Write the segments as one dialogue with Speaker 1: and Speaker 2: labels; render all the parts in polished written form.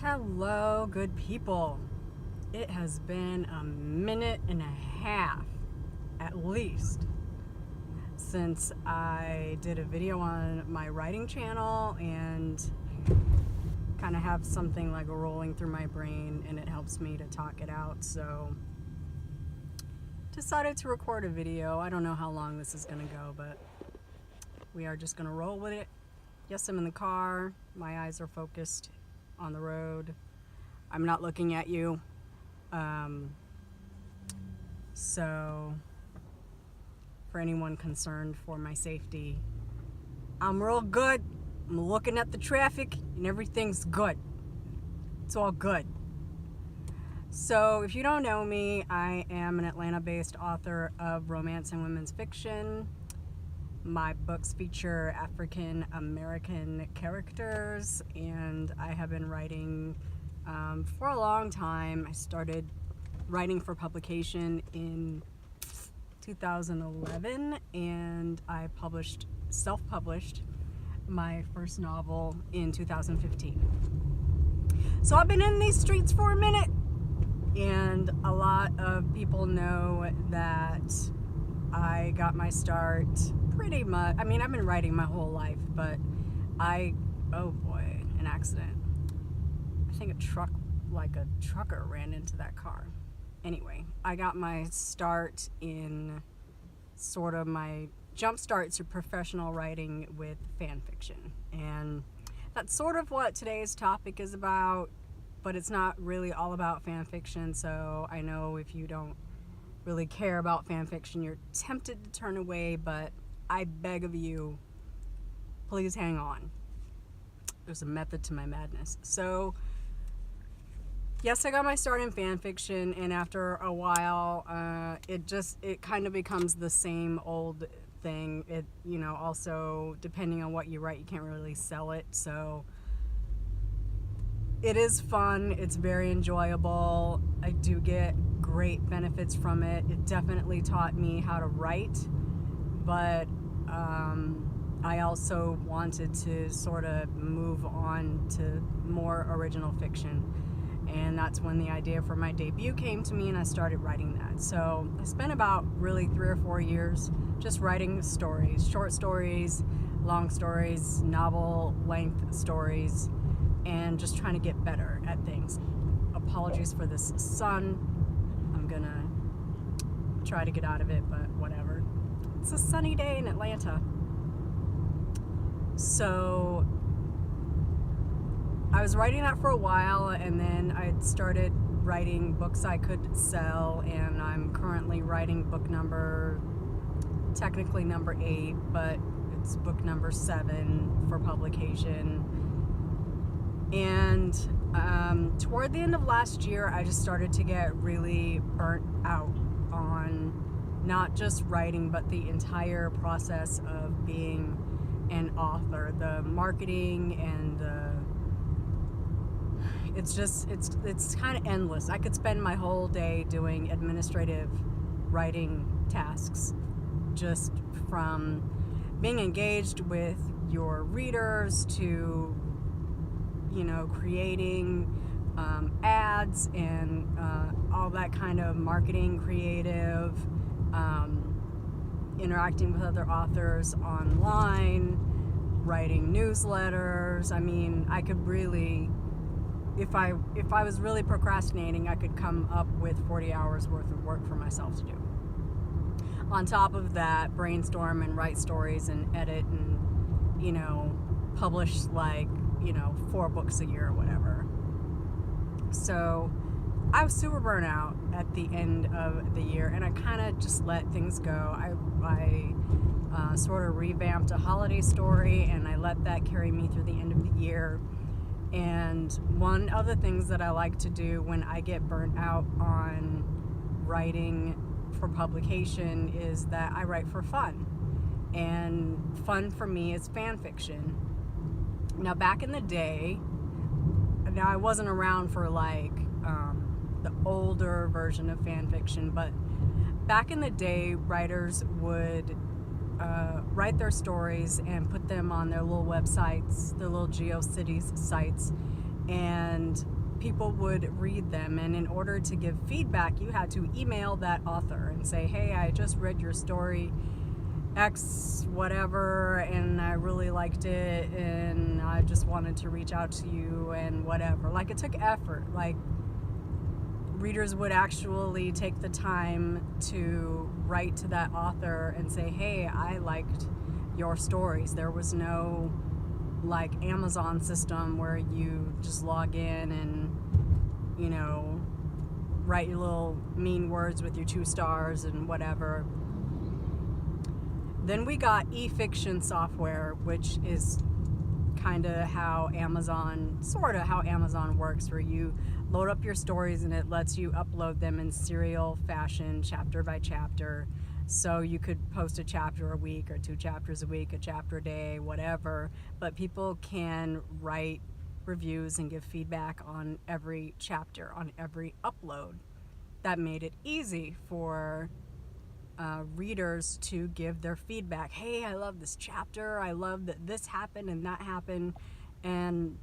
Speaker 1: Hello, good people. It has been a minute and a half, at least, since I did a video on my writing channel and kind of have something like rolling through my brain and it helps me to talk it out. So, decided to record a video. I don't know how long this is going to go, but we are just going to roll with it. Yes, I'm in the car. My eyes are focused on the road. I'm not looking at you. So for anyone concerned for my safety, I'm real good. I'm looking at the traffic and everything's good. It's all good. So if you don't know me, I am an Atlanta-based author of romance and women's fiction. My books feature African American characters, and I have been writing for a long time. I started writing for publication in 2011, and I self-published my first novel in 2015. So I've been in these streets for a minute, and a lot of people know that I got my start pretty much, I've been writing my whole life, but oh boy, an accident. I think a trucker ran into that car. Anyway, I got my start in sort of my jump start to professional writing with fan fiction. And that's sort of what today's topic is about, but it's not really all about fan fiction. So I know if you don't really care about fan fiction, you're tempted to turn away, but I beg of you, please hang on. There's a method to my madness. So, yes, I got my start in fan fiction, and after a while, it kind of becomes the same old thing. It, also, depending on what you write, you can't really sell it, so it is fun. It's very enjoyable. I do get great benefits from it. It definitely taught me how to write, but I also wanted to sort of move on to more original fiction, and that's when the idea for my debut came to me, and I started writing that. So I spent about really 3 or 4 years just writing stories, short stories, long stories, novel length stories, and just trying to get better at things. Apologies for this sun. I'm gonna try to get out of it, but whatever. It's a sunny day in Atlanta. So I was writing that for a while, and then I started writing books I could sell, and I'm currently writing book technically number 8, but it's book number 7 for publication. And toward the end of last year, I just started to get really burnt out on not just writing, but the entire process of being an author. The marketing and it's kind of endless. I could spend my whole day doing administrative writing tasks, just from being engaged with your readers to creating ads and all that kind of marketing, creative, interacting with other authors online, writing newsletters. I could really, if I was really procrastinating, I could come up with 40 hours worth of work for myself to do. On top of that, brainstorm and write stories and edit and, publish 4 books a year or whatever. So I was super burnt out at the end of the year, and I kind of just let things go. I sort of revamped a holiday story, and I let that carry me through the end of the year. And one of the things that I like to do when I get burnt out on writing for publication is that I write for fun. And fun for me is fan fiction. Now, back in the day, I wasn't around for the older version of fan fiction, but back in the day, writers would write their stories and put them on their little websites, their little GeoCities sites, and people would read them, and in order to give feedback you had to email that author and say, hey, I just read your story X whatever and I really liked it and I just wanted to reach out to you and whatever. Like, it took effort. Like, readers would actually take the time to write to that author and say, hey, I liked your stories. There was no like Amazon system where you just log in and, you know, write your little mean words with your 2 stars and whatever. Then we got e-fiction software, which is kind of how Amazon works, where you load up your stories and it lets you upload them in serial fashion, chapter by chapter. So you could post a chapter a week or 2 chapters a week, a chapter a day, whatever. But people can write reviews and give feedback on every chapter, on every upload. That made it easy for readers to give their feedback. Hey, I love this chapter. I love that this happened and that happened. And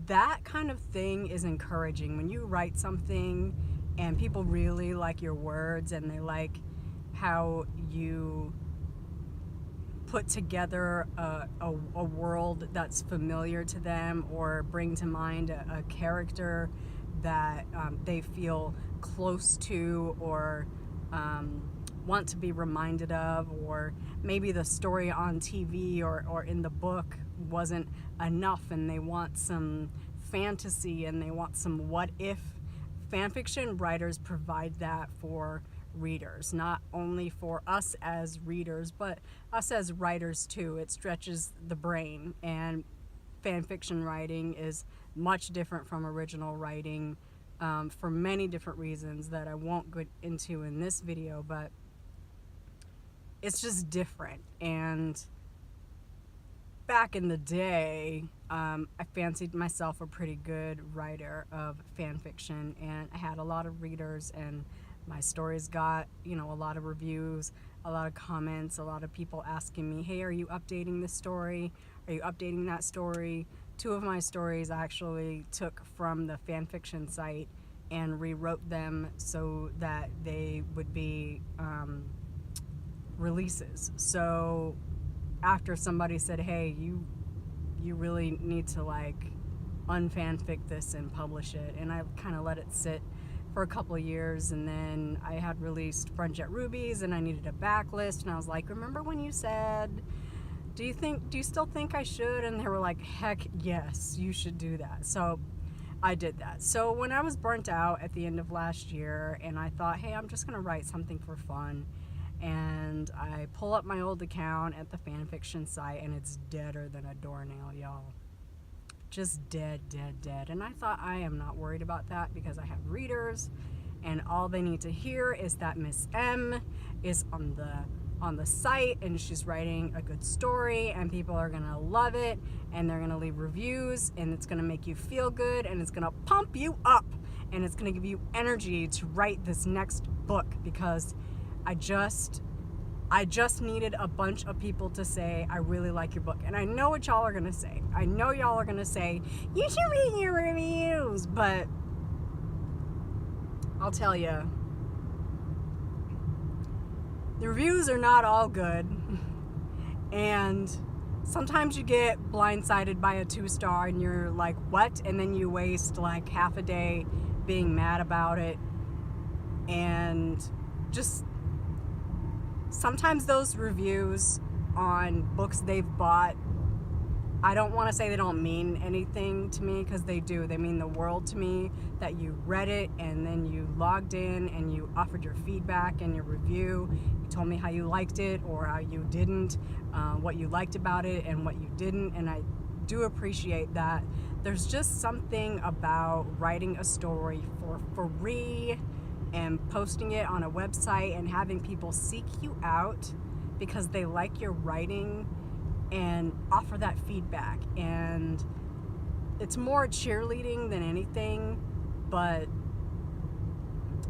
Speaker 1: that kind of thing is encouraging. When you write something and people really like your words and they like how you put together a world that's familiar to them, or bring to mind a character that they feel close to, or want to be reminded of, or maybe the story on TV or in the book wasn't enough and they want some fantasy and they want some what if. Fanfiction writers provide that for readers, not only for us as readers, but us as writers too. It stretches the brain, and fanfiction writing is much different from original writing for many different reasons that I won't go into in this video, but it's just different. And back in the day, I fancied myself a pretty good writer of fan fiction, and I had a lot of readers, and my stories got, you know, a lot of reviews, a lot of comments, a lot of people asking me, hey, are you updating this story? Are you updating that story? 2 of my stories I actually took from the fan fiction site and rewrote them so that they would be releases. So after somebody said, hey, you really need to like unfanfic this and publish it, and I kind of let it sit for a couple of years, and then I had released Friendjet Rubies and I needed a backlist, and I was like, remember when you said, do you still think I should? And they were like, heck yes, you should do that. So I did that. So when I was burnt out at the end of last year and I thought, hey, I'm just gonna write something for fun, and I pull up my old account at the fanfiction site and it's deader than a doornail, y'all. Just dead. And I thought, I am not worried about that because I have readers, and all they need to hear is that Miss M is on the site and she's writing a good story, and people are gonna love it, and they're gonna leave reviews, and it's gonna make you feel good, and it's gonna pump you up, and it's gonna give you energy to write this next book, because I just needed a bunch of people to say, I really like your book. And I know what y'all are going to say. I know y'all are going to say, you should read your reviews. But I'll tell you, the reviews are not all good. And sometimes you get blindsided by a 2-star and you're like, what? And then you waste like half a day being mad about it. And just sometimes those reviews on books they've bought, I don't want to say they don't mean anything to me, because they do. They mean the world to me, that you read it and then you logged in and you offered your feedback and your review. You told me how you liked it or how you didn't, what you liked about it and what you didn't, and I do appreciate that. There's just something about writing a story for free and posting it on a website and having people seek you out because they like your writing and offer that feedback. And it's more cheerleading than anything, but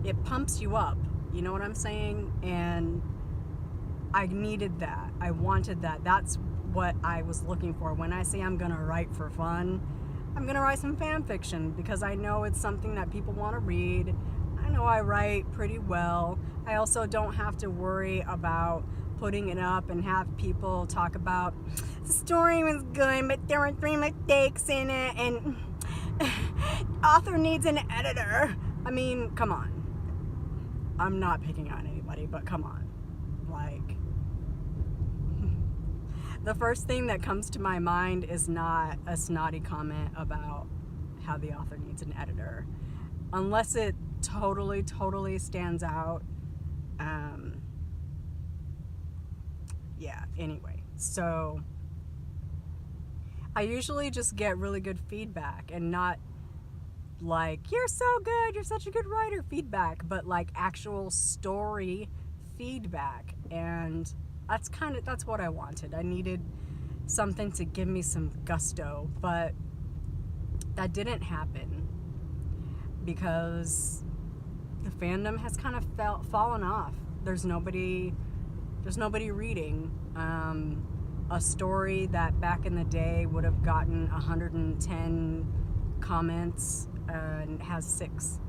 Speaker 1: it pumps you up, you know what I'm saying? And I needed that. I wanted that. That's what I was looking for. When I say I'm gonna write for fun, I'm gonna write some fan fiction because I know it's something that people want to read. I know I write pretty well. I also don't have to worry about putting it up and have people talk about the story was good, but there were 3 mistakes in it, and author needs an editor. I mean, come on. I'm not picking on anybody, but come on. Like, the first thing that comes to my mind is not a snotty comment about how the author needs an editor. Unless it totally stands out. Yeah, anyway. So, I usually just get really good feedback, and not like, you're so good, you're such a good writer feedback, but like actual story feedback. And that's what I wanted. I needed something to give me some gusto, but that didn't happen because the fandom has kind of fallen off. There's nobody reading. A story that back in the day would have gotten 110 comments and has 6,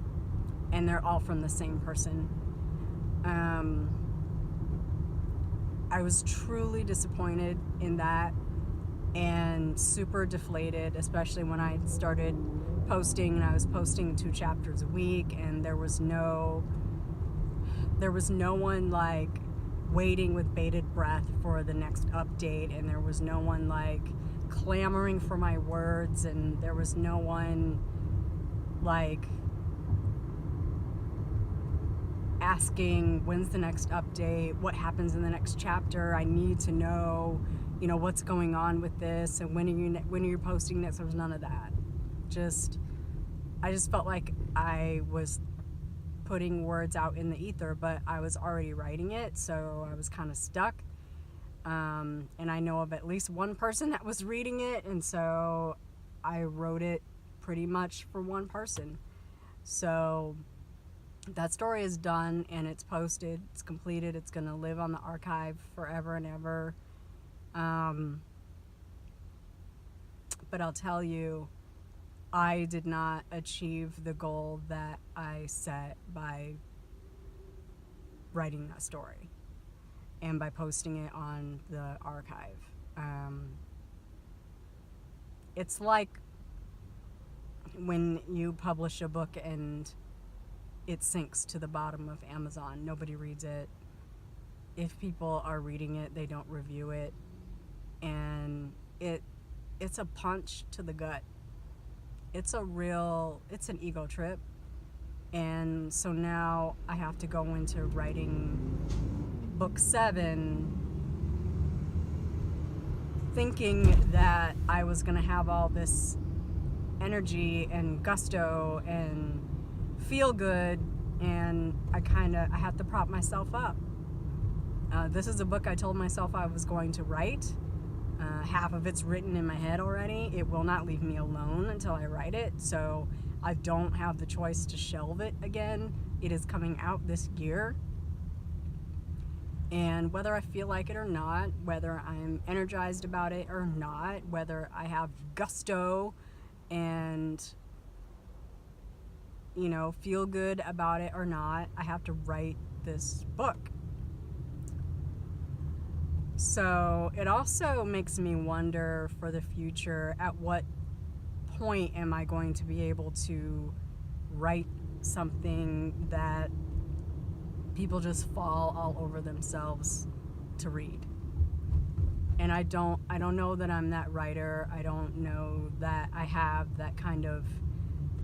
Speaker 1: and they're all from the same person. I was truly disappointed in that and super deflated, especially when I started posting, and I was posting 2 chapters a week, and there was no one like waiting with bated breath for the next update, and there was no one like clamoring for my words, and there was no one like asking when's the next update, what happens in the next chapter, I need to know, what's going on with this, and when are you posting this. There was none of that. I just felt like I was putting words out in the ether, but I was already writing it, so I was kind of stuck. And I know of at least one person that was reading it, and so I wrote it pretty much for one person. So that story is done, and it's posted, it's completed, it's going to live on the archive forever and ever. But I'll tell you, I did not achieve the goal that I set by writing that story and by posting it on the archive. It's like when you publish a book and it sinks to the bottom of Amazon. Nobody reads it. If people are reading it, they don't review it. And it's a punch to the gut. It's an ego trip. And so now I have to go into writing book 7 thinking that I was going to have all this energy and gusto and feel good, and I have to prop myself up. This is a book I told myself I was going to write. Half of it's written in my head already. It will not leave me alone until I write it, so I don't have the choice to shelve it again. It is coming out this year, and whether I feel like it or not, whether I'm energized about it or not, whether I have gusto and feel good about it or not, I have to write this book. So it also makes me wonder for the future, at what point am I going to be able to write something that people just fall all over themselves to read? And I don't know that I'm that writer. I don't know that I have that kind of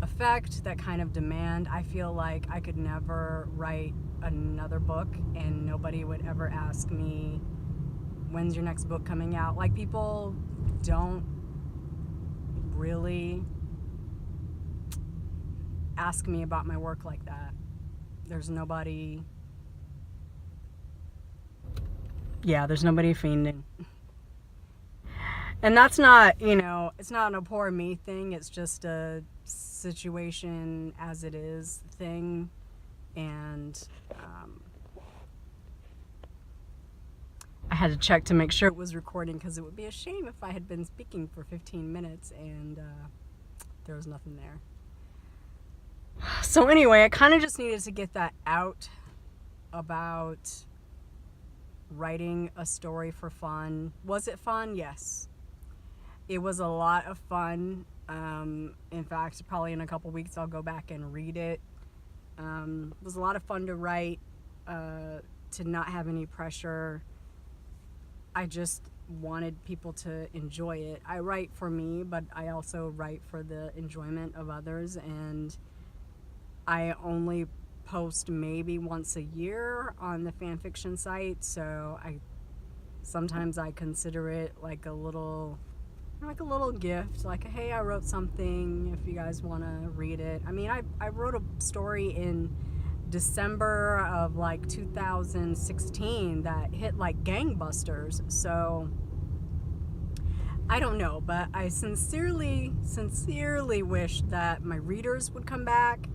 Speaker 1: effect, that kind of demand. I feel like I could never write another book and nobody would ever ask me, when's your next book coming out? Like, people don't really ask me about my work like that. There's nobody fiending. And that's not, it's not a poor me thing. It's just a situation as it is thing. And I had to check to make sure it was recording, because it would be a shame if I had been speaking for 15 minutes and there was nothing there. So anyway, I kind of just needed to get that out about writing a story for fun. Was it fun? Yes. It was a lot of fun. In fact, probably in a couple weeks I'll go back and read it. It was a lot of fun to write, to not have any pressure. I just wanted people to enjoy it. I write for me, but I also write for the enjoyment of others, and I only post maybe once a year on the fanfiction site, so sometimes I consider it like a little gift, like, hey, I wrote something, if you guys want to read it. I mean, I wrote a story in December of like 2016 that hit like gangbusters, so I don't know, but I sincerely wish that my readers would come back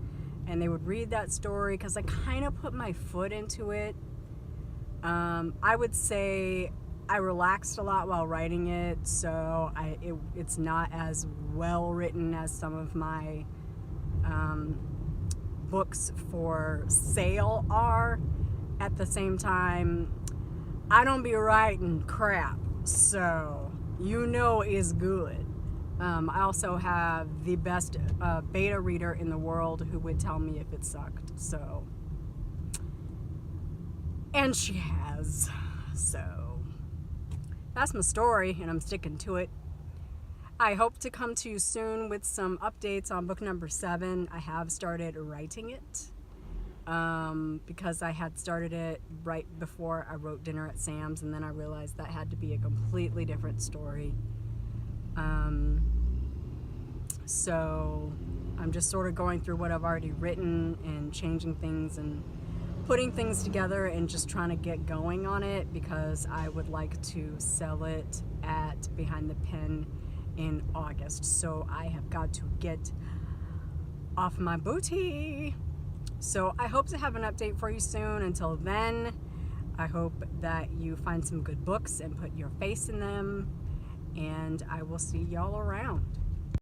Speaker 1: and they would read that story, because I kind of put my foot into it. I would say I relaxed a lot while writing it, so it's not as well written as some of my books for sale are. At the same time, I don't be writing crap, so it's good. I also have the best beta reader in the world who would tell me if it sucked, so, and she has, so that's my story, and I'm sticking to it. I hope to come to you soon with some updates on book number 7. I have started writing it, because I had started it right before I wrote Dinner at Sam's, and then I realized that had to be a completely different story. So I'm just sort of going through what I've already written and changing things and putting things together and just trying to get going on it, because I would like to sell it at Behind the Pen in August. So I have got to get off my booty. So I hope to have an update for you soon. Until then, I hope that you find some good books and put your face in them, and I will see y'all around.